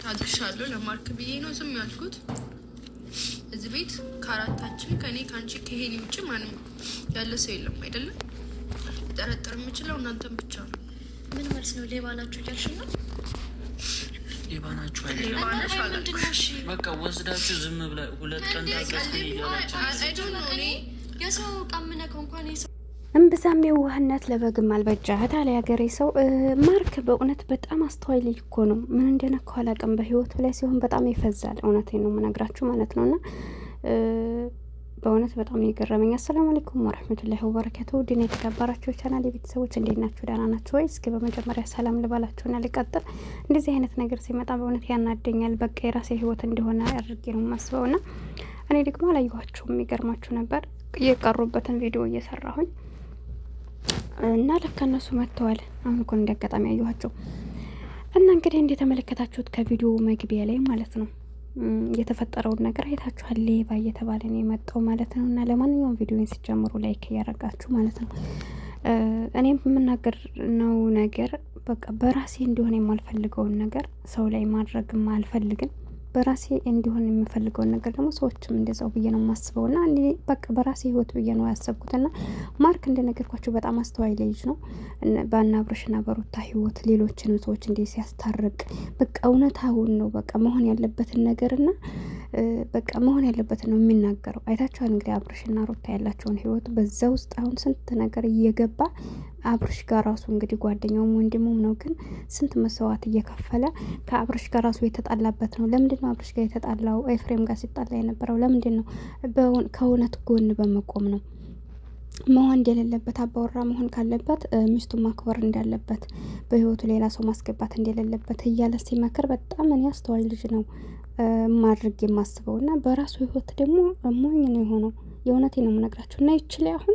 ታግሻለሁ ለማርክ ብዬ ነው ዝም ያልኩት። እዚህ ቤት ከአራታችን ከኔ ከአንቺ ከሄኒ ውጭ ማንም ያለ ሰው የለም አይደለም። ጠረጠር የምችለው እናንተን ብቻ ነው። ምን ማለት ነው? ሌባ ናችሁ እያልሽ ነው? ሌባ ናችሁ አይደለም። በቃ ወስዳችሁ ዝም ብላ ሁለት ቀን ታገስኩኝ እያላችሁ የሰው ቃምነከው እንኳን እምብዛም የዋህነት ለበግም አልበጃህት አለ ያገሬ ሰው። ማርክ በእውነት በጣም አስተዋይ ልጅ እኮ ነው። ምን እንደነካው አላውቅም። በህይወቱ ላይ ሲሆን በጣም ይፈዛል። እውነቴን ነው የምነግራችሁ ማለት ነውና በእውነት በጣም የገረመኝ። አሰላሙ አለይኩም ወራህመቱላሂ ወበረካቱሁ። ዲና የተከበራችሁ ቻናል የቤተሰቦች እንዴት ናችሁ? ደህና ናችሁ ወይ? እስኪ በመጀመሪያ ሰላም ልባላችሁና ልቀጥል። እንደዚህ አይነት ነገር ሲመጣ በእውነት ያናደኛል። በቃ የራሴ ህይወት እንደሆነ አድርጌ ነው የማስበውና እኔ ደግሞ አላየኋችሁም። የሚገርማችሁ ነበር የቀሩበትን ቪዲዮ እየሰራሁኝ እና ለካ እነሱ መጥተዋል። አሁን እኮ እንዳጋጣሚ ያየኋቸው እና እንግዲህ እንደተመለከታችሁት ከቪዲዮ መግቢያ ላይ ማለት ነው የተፈጠረውን ነገር አይታችኋል። ሌባ እየተባለ ነው የመጣው ማለት ነው። እና ለማንኛውም ቪዲዮን ሲጀምሩ ላይክ እያደረጋችሁ ማለት ነው። እኔም የምናገር ነው ነገር በቃ በራሴ እንዲሆን የማልፈልገውን ነገር ሰው ላይ ማድረግም አልፈልግም። በራሴ እንዲሆን የምፈልገውን ነገር ደግሞ ሰዎችም እንደዛው ብዬ ነው የማስበው። እና እኔ በቃ በራሴ ህይወት ብዬ ነው ያሰብኩት። እና ማርክ እንደነገርኳችሁ በጣም አስተዋይ ልጅ ነው። በአብርሽና በሩታ ህይወት ሌሎችንም ሰዎች እንዴ ሲያስታርቅ በቃ እውነታውን ነው በቃ መሆን ያለበትን ነገርና በቃ መሆን ያለበትን ነው የሚናገረው። አይታችኋል እንግዲህ አብርሽና ሩታ ያላቸውን ህይወት በዛ ውስጥ አሁን ስንት ነገር እየገባ አብርሽ ጋር ራሱ እንግዲህ ጓደኛውም ወንድሙም ነው፣ ግን ስንት መስዋዕት እየከፈለ ከአብርሽ ጋር ራሱ የተጣላበት ነው። ለምንድን ነው አብርሽ ጋር የተጣላው? ኤፍሬም ጋር ሲጣላ የነበረው ለምንድን ነው? ከእውነት ጎን በመቆም ነው። መሆን እንደሌለበት አባወራ መሆን ካለበት ሚስቱን ማክበር እንዳለበት፣ በህይወቱ ሌላ ሰው ማስገባት እንደሌለበት እያለ ሲመክር በጣም እኔ አስተዋይ ልጅ ነው ማድረግ የማስበው። እና በራሱ ህይወት ደግሞ ሞኝ ነው የሆነው። የእውነቴ ነው የምነግራችሁ። እና ይችል አሁን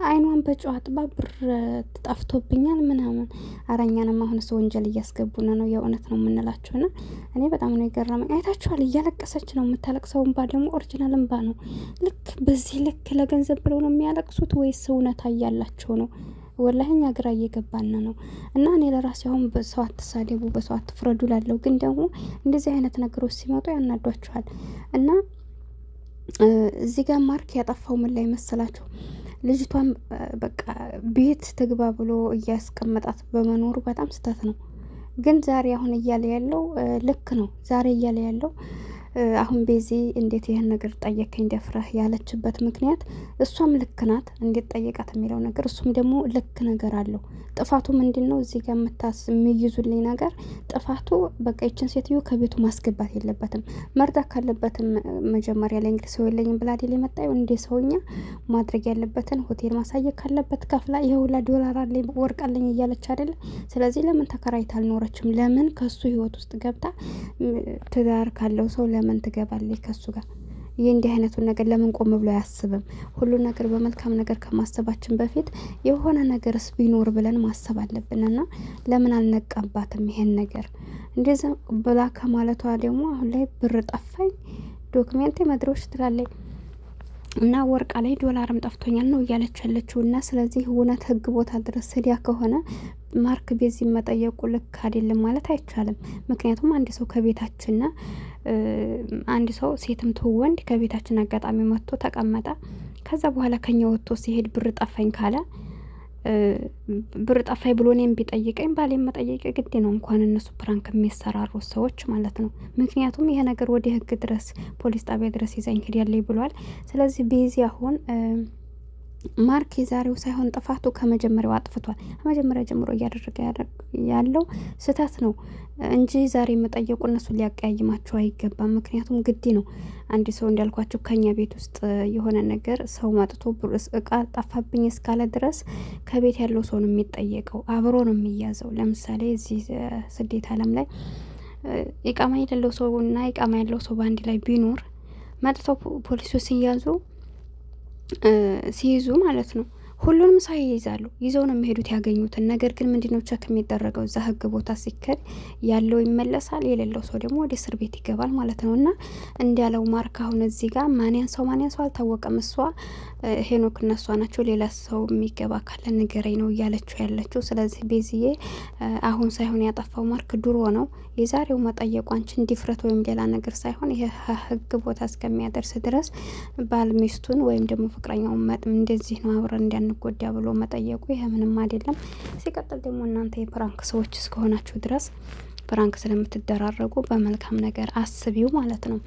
አይኗን በጨዋ ጥባ ብር ጠፍቶብኛል ምናምን አራኛንም አሁን ሰው ወንጀል እያስገቡን ነው። የእውነት ነው የምንላችሁና እኔ በጣም ነው የገረመኝ። አይታችኋል፣ እያለቀሰች ነው የምታለቅሰው። እንባ ደግሞ ኦሪጂናል እንባ ነው። ልክ በዚህ ልክ ለገንዘብ ብለው ነው የሚያለቅሱት ወይስ እውነታ እያላቸው ነው? ወላሂ እኛ ግራ እየገባን ነው። እና እኔ ለራሴ አሁን በሰው አትሳደቡ፣ በሰው አትፍረዱ ላለው፣ ግን ደግሞ እንደዚህ አይነት ነገሮች ሲመጡ ያናዷችኋል። እና እዚህ ጋር ማርክ ያጠፋው ምን ላይ መሰላችሁ? ልጅቷን በቃ ቤት ትግባ ብሎ እያስቀመጣት በመኖሩ በጣም ስህተት ነው። ግን ዛሬ አሁን እያለ ያለው ልክ ነው። ዛሬ እያለ ያለው አሁን ቤዚ እንዴት ይህን ነገር ጠየከኝ ደፍረህ ያለችበት ምክንያት እሷም ልክ ናት፣ እንዴት ጠየቃት የሚለው ነገር እሱም ደግሞ ልክ ነገር አለው። ጥፋቱ ምንድን ነው? እዚህ ጋር የሚይዙልኝ ነገር ጥፋቱ በቃ ይችን ሴትዮ ከቤቱ ማስገባት የለበትም። መርዳት ካለበትም መጀመሪያ ላይ እንግዲህ ሰው የለኝም ብላ አይደል የመጣው እንደ ሰውኛ ማድረግ ያለበትን ሆቴል ማሳየት ካለበት ከፍላ የሁላ ዶላር አለኝ ወርቅ አለኝ እያለች አይደለ? ስለዚህ ለምን ተከራይታ አልኖረችም? ለምን ከሱ ህይወት ውስጥ ገብታ ትዳር ካለው ሰው ለምን ትገባለች ከሱ ጋር? ይህ እንዲህ አይነቱን ነገር ለምን ቆም ብሎ አያስብም? ሁሉ ነገር በመልካም ነገር ከማሰባችን በፊት የሆነ ነገርስ ቢኖር ብለን ማሰብ አለብንና ለምን አልነቃባትም? ይሄን ነገር እንደዛ ብላ ከማለቷ ደግሞ አሁን ላይ ብር ጠፋኝ ዶክሜንት መድሮች ትላለች እና ወርቃ ላይ ዶላርም ጠፍቶኛል ነው እያለች ያለችው። እና ስለዚህ እውነት ህግ ቦታ ድረስ ሄዳ ከሆነ ማርክ ቤዚ መጠየቁ ልክ አይደለም ማለት አይቻልም። ምክንያቱም አንድ ሰው ከቤታችን አንድ ሰው ሴትም ትወንድ ከቤታችን አጋጣሚ መጥቶ ተቀመጠ፣ ከዛ በኋላ ከኛ ወጥቶ ሲሄድ ብር ጠፋኝ ካለ ብር ጠፋኝ ብሎ እኔም ቢጠይቀኝ ባሌም መጠየቅ ግድ ነው፣ እንኳን እነሱ ፕራንክ የሚሰራሩ ሰዎች ማለት ነው። ምክንያቱም ይሄ ነገር ወደ ህግ ድረስ ፖሊስ ጣቢያ ድረስ ይዛኝ ሄዳለች ብሏል። ስለዚህ ቤዚ አሁን ማርክ የዛሬው ሳይሆን ጥፋቱ ከመጀመሪያው አጥፍቷል። ከመጀመሪያ ጀምሮ እያደረገ ያለው ስህተት ነው እንጂ ዛሬ መጠየቁ እነሱ ሊያቀያይማቸው አይገባም። ምክንያቱም ግድ ነው። አንድ ሰው እንዳልኳቸው ከኛ ቤት ውስጥ የሆነ ነገር ሰው መጥቶ እቃ ጠፋብኝ እስካለ ድረስ ከቤት ያለው ሰው ነው የሚጠየቀው፣ አብሮ ነው የሚያዘው። ለምሳሌ እዚህ ስደት ዓለም ላይ ኢቃማ የሌለው ሰው እና ኢቃማ ያለው ሰው በአንድ ላይ ቢኖር መጥተው ፖሊሶች ሲይዙ ማለት ነው ሁሉንም ሰው ይይዛሉ፣ ይዘው ነው የሚሄዱት ያገኙትን። ነገር ግን ምንድነው ቸክ የሚደረገው? እዛ ህግ ቦታ ሲከድ ያለው ይመለሳል፣ የሌለው ሰው ደግሞ ወደ እስር ቤት ይገባል ማለት ነው። እና እንዲያለው ማርክ አሁን እዚህ ጋር ማን ያንሰው አልታወቀም። እሷ ሄኖክ እነሷ ናቸው፣ ሌላ ሰው የሚገባ ካለ ንገረኝ ነው እያለችው ያለችው። ስለዚህ ቤዝዬ አሁን ሳይሆን ያጠፋው ማርክ ድሮ ነው። የዛሬው መጠየቁ አንቺን ድፍረት ወይም ሌላ ነገር ሳይሆን ይሄ ህግ ቦታ እስከሚያደርስ ድረስ ባል ሚስቱን ወይም ደግሞ ፍቅረኛውን እንደዚህ ነው አብረን እንዳንጎዳ ብሎ መጠየቁ ይሄ ምንም አይደለም። ሲቀጥል ደግሞ እናንተ የፕራንክ ሰዎች እስከሆናችሁ ድረስ ፕራንክ ስለምትደራረጉ በመልካም ነገር አስቢው ማለት ነው።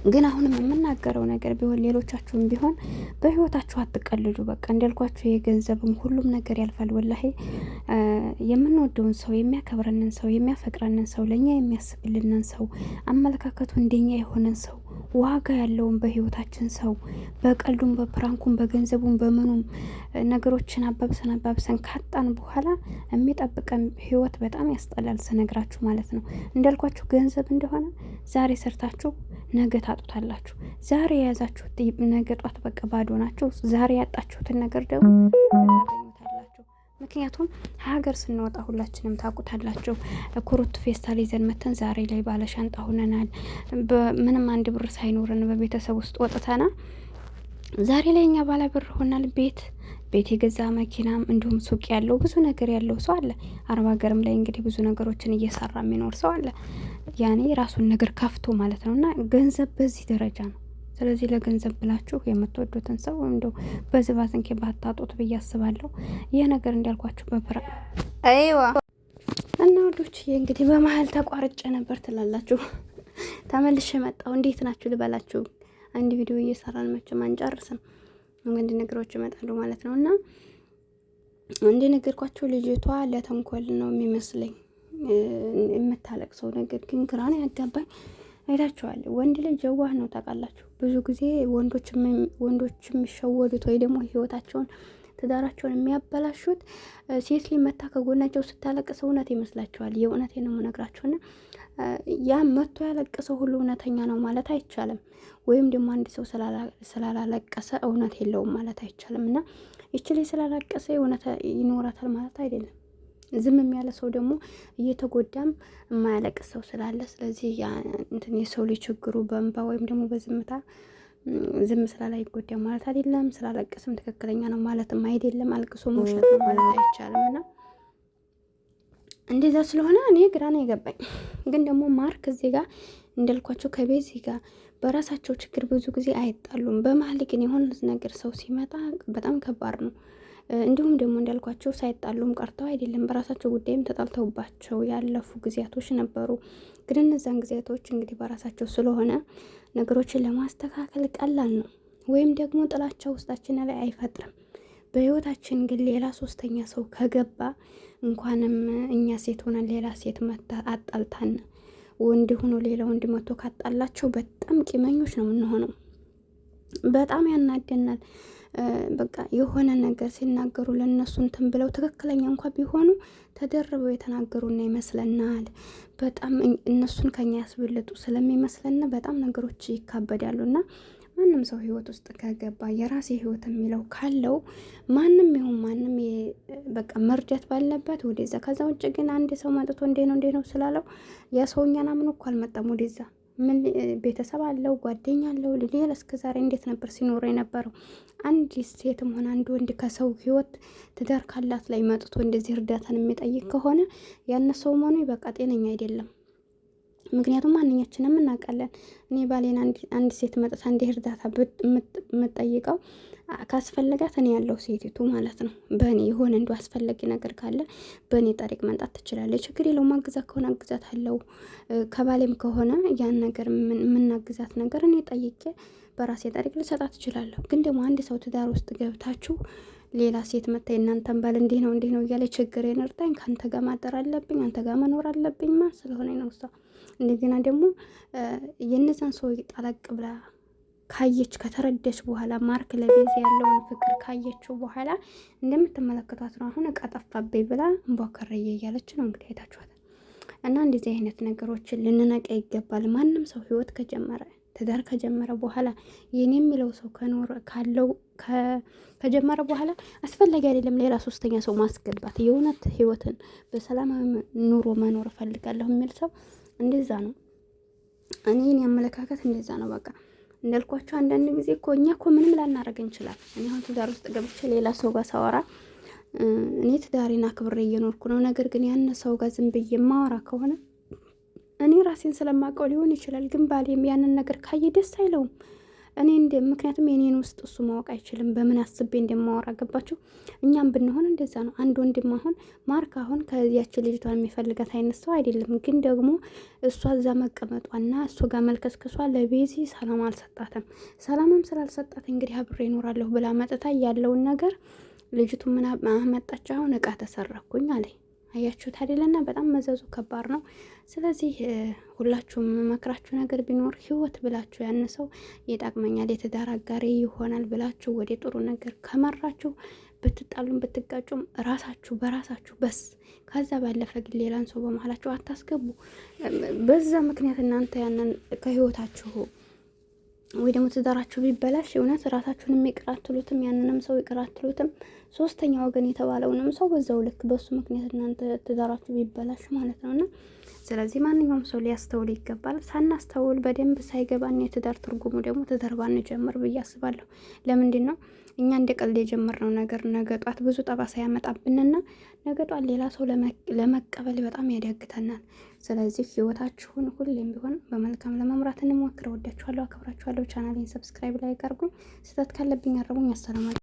ግን አሁንም የምናገረው ነገር ቢሆን ሌሎቻችሁም ቢሆን በህይወታችሁ አትቀልዱ። በቃ እንዳልኳችሁ የገንዘብም ሁሉም ነገር ያልፋል። ወላሂ የምንወደውን ሰው፣ የሚያከብረንን ሰው፣ የሚያፈቅረንን ሰው፣ ለእኛ የሚያስብልንን ሰው፣ አመለካከቱ እንደኛ የሆነን ሰው፣ ዋጋ ያለውን በህይወታችን ሰው በቀልዱም በፕራንኩም በገንዘቡም በምኑም ነገሮችን አባብሰን ካጣን በኋላ የሚጠብቀን ህይወት በጣም ያስጠላል ስነግራችሁ ማለት ነው። እንዳልኳችሁ ገንዘብ እንደሆነ ዛሬ ሰርታችሁ ነገ ታጡታላችሁ። ዛሬ የያዛችሁት ነገ ጧት በቃ ባዶ ናችሁ። ዛሬ ያጣችሁትን ነገር ደግሞ ታገኙታላችሁ። ምክንያቱም ሀገር ስንወጣ ሁላችንም ታውቁታላችሁ። ኩሩት ፌስታል ይዘን መተን ዛሬ ላይ ባለሻንጣ ሆነናል። ምንም አንድ ብር ሳይኖረን በቤተሰብ ውስጥ ወጥተና ዛሬ ላይ እኛ ባለ ብር ሆናል። ቤት የገዛ መኪናም እንዲሁም ሱቅ ያለው ብዙ ነገር ያለው ሰው አለ። አረብ ሀገርም ላይ እንግዲህ ብዙ ነገሮችን እየሰራ የሚኖር ሰው አለ። ያኔ ራሱን ነገር ከፍቶ ማለት ነው። እና ገንዘብ በዚህ ደረጃ ነው። ስለዚህ ለገንዘብ ብላችሁ የምትወዱትን ሰው እንደው በዝባዝንኬ ባታጡት ብዬ አስባለሁ። ይህ ነገር እንዳልኳችሁ አይዋ እና ወዶች እንግዲህ በመሀል ተቋርጬ ነበር ትላላችሁ። ተመልሼ መጣሁ። እንዴት ናችሁ ልበላችሁ። አንድ ቪዲዮ እየሰራን መቼም አንጨርስም። እንግዲህ ነገሮች ይመጣሉ ማለት ነው። እና እንደነገርኳችሁ ልጅቷ ለተንኮል ነው የሚመስለኝ የምታለቅሰው ነገር ግን ግራ ነው ያጋባኝ። አይታችኋል። ወንድ ልጅ ጀዋህ ነው ታውቃላችሁ። ብዙ ጊዜ ወንዶች የሚሸወዱት ወይ ደግሞ ህይወታቸውን ትዳራቸውን የሚያበላሹት ሴት ልጅ መታ ከጎናቸው ስታለቅስ እውነት ይመስላችኋል። የእውነቴን ነው የምነግራችሁና ያ መቶ ያለቀሰው ሁሉ እውነተኛ ነው ማለት አይቻልም። ወይም ደግሞ አንድ ሰው ስላላለቀሰ እውነት የለውም ማለት አይቻልም። እና ይችል ስላላለቀሰ እውነት ይኖራታል ማለት አይደለም። ዝም ያለ ሰው ደግሞ እየተጎዳም የማያለቅስ ሰው ስላለ፣ ስለዚህ ያ እንትን የሰው ልጅ ችግሩ በእንባ ወይም ደግሞ በዝምታ ዝም ስላላ ይጎዳ ማለት አይደለም። ስላለቀስም ትክክለኛ ነው ማለትም አይደለም። አልቅሶ መውሸት ነው ማለት አይቻልም። እና እንደዛ ስለሆነ እኔ ግራ ነው የገባኝ። ግን ደግሞ ማርክ እዚህ ጋር እንዳልኳቸው ከቤዚ ጋር በራሳቸው ችግር ብዙ ጊዜ አይጣሉም። በመሀል ግን የሆነ ነገር ሰው ሲመጣ በጣም ከባድ ነው። እንዲሁም ደግሞ እንዳልኳቸው ሳይጣሉም ቀርተው አይደለም፣ በራሳቸው ጉዳይም ተጣልተውባቸው ያለፉ ጊዜያቶች ነበሩ። ግን እነዛን ጊዜያቶች እንግዲህ በራሳቸው ስለሆነ ነገሮችን ለማስተካከል ቀላል ነው። ወይም ደግሞ ጥላቻ ውስጣችን ላይ አይፈጥርም። በህይወታችን ግን ሌላ ሶስተኛ ሰው ከገባ እንኳንም እኛ ሴት ሆነን ሌላ ሴት መታ አጣልታን ወንድ ሆኖ ሌላ ወንድ መቶ ካጣላቸው በጣም ቂመኞች ነው የምንሆነው። በጣም ያናደናል። በቃ የሆነ ነገር ሲናገሩ ለነሱ እንትን ብለው ትክክለኛ እንኳን ቢሆኑ ተደርበው የተናገሩና ይመስለናል። በጣም እነሱን ከኛ ያስበልጡ ስለሚመስለን በጣም ነገሮች ይካበዳሉና ማንም ሰው ህይወት ውስጥ ከገባ የራሴ ህይወት የሚለው ካለው ማንም ይሁን ማንም በቃ መርዳት ባለበት ወደዛ። ከዛ ውጭ ግን አንድ ሰው መጥቶ እንዴ ነው ስላለው ያ ሰውኛና ምን እኮ አልመጣም ወደዛ። ምን ቤተሰብ አለው፣ ጓደኛ አለው፣ ሌላ እስከዛሬ እንዴት ነበር ሲኖር የነበረው? አንድ ሴትም ሆነ አንድ ወንድ ከሰው ህይወት ትዳር ካላት ላይ መጥቶ እንደዚህ እርዳታን የሚጠይቅ ከሆነ ያነሰው መሆኑ በቃ ጤነኛ አይደለም። ምክንያቱም ማንኛችንም እናውቃለን። እኔ ባሌን አንድ ሴት መጥታ እንደ እርዳታ የምትጠይቀው ካስፈለጋት እኔ ያለው ሴቲቱ ማለት ነው። በእኔ የሆነ እንዱ አስፈላጊ ነገር ካለ በእኔ ጠሪቅ መምጣት ትችላለች። ችግር የለውም። ማግዛት ከሆነ አግዛት አለው። ከባሌም ከሆነ ያን ነገር የምናግዛት ነገር እኔ ጠይቄ በራሴ ጠሪቅ ልሰጣት ትችላለሁ። ግን ደግሞ አንድ ሰው ትዳር ውስጥ ገብታችሁ ሌላ ሴት መታ የእናንተን ባል እንዲህ ነው እያለ ችግሬን እርዳኝ፣ ከአንተ ጋር ማደር አለብኝ፣ አንተ ጋር መኖር አለብኝ ማ ስለሆነ ነው እሷ እንደገና ደግሞ የነዛን ሰው ጠለቅ ብላ ካየች ከተረዳች በኋላ ማርክ ለቤዛ ያለውን ፍቅር ካየችው በኋላ እንደምትመለከቷት ነው። አሁን እቃ ጠፋብኝ ብላ እንቧከረየ እያለች ነው እንግዲህ አይታችኋት። እና እንደዚህ አይነት ነገሮችን ልንነቃ ይገባል። ማንም ሰው ህይወት ከጀመረ ትዳር ከጀመረ በኋላ የኔ የሚለው ሰው ከጀመረ በኋላ አስፈላጊ አይደለም ሌላ ሶስተኛ ሰው ማስገባት። የእውነት ህይወትን በሰላማዊ ኑሮ መኖር እፈልጋለሁ የሚል ሰው እንደዛ ነው። እኔን ያመለካከት እንደዛ ነው። በቃ እንዳልኳቸው አንዳንድ ጊዜ እኮ እኛ እኮ ምንም ላናረግ እንችላለን። እኔ አሁን ትዳር ውስጥ ገብቼ ሌላ ሰው ጋር ሳወራ እኔ ትዳሬን አክብሬ እየኖርኩ ነው። ነገር ግን ያን ሰው ጋር ዝም ብዬ ማወራ ከሆነ እኔ ራሴን ስለማውቀው ሊሆን ይችላል፣ ግን ባሌም ያንን ነገር ካየ ደስ አይለውም። ምክንያቱም የኔን ውስጥ እሱ ማወቅ አይችልም፣ በምን አስቤ እንደማወራ ገባችሁ? እኛም ብንሆን እንደዛ ነው። አንድ ወንድም አሁን ማርክ አሁን ከዚያችን ልጅቷን የሚፈልጋት አይነት ሰው አይደለም፣ ግን ደግሞ እሷ እዛ መቀመጧና እሱ ጋር መልከስከሷ ለቤዚ ሰላም አልሰጣትም። ሰላምም ስላልሰጣት እንግዲህ አብሬ እኖራለሁ ብላ መጥታ ያለውን ነገር ልጅቱ ምን አመጣች? አሁን እቃ ተሰረኩኝ አለኝ። አያችሁት አይደለና? በጣም መዘዙ ከባድ ነው። ስለዚህ ሁላችሁም መክራችሁ ነገር ቢኖር ህይወት ብላችሁ ያን ሰው ይጠቅመኛል፣ የትዳር አጋሪ ይሆናል ብላችሁ ወደ ጥሩ ነገር ከመራችሁ ብትጣሉም ብትጋጩም ራሳችሁ በራሳችሁ በስ። ከዛ ባለፈ ግን ሌላን ሰው በመሀላችሁ አታስገቡ። በዛ ምክንያት እናንተ ያንን ከህይወታችሁ ወይ ደግሞ ትዳራችሁ ቢበላሽ እውነት ራሳችሁንም ይቅር አትሉትም፣ ያንንም ሰው ይቅር አትሉትም። ሶስተኛ ወገን የተባለውንም ሰው በዛው ልክ በሱ ምክንያት እናንተ ትዳራችሁ ቢበላሽ ማለት ነውና ስለዚህ ማንኛውም ሰው ሊያስተውል ይገባል። ሳናስተውል በደንብ ሳይገባን የትዳር ትርጉሙ ደግሞ ትዳር ባንጀምር ብዬ አስባለሁ። ለምንድን ነው እኛ እንደ ቀልድ የጀመርነው ነገር ነገ ጧት ብዙ ጠባሳ ያመጣብንና ነገ ጧት ሌላ ሰው ለመቀበል በጣም ያዳግተናል። ስለዚህ ህይወታችሁን ሁሌም ቢሆን በመልካም ለመምራት እንሞክር። ወዳችኋለሁ፣ አከብራችኋለሁ። ቻናሌን ሰብስክራይብ ላይ አድርጉኝ። ስህተት ካለብኝ አረሙኝ። አሰላሙ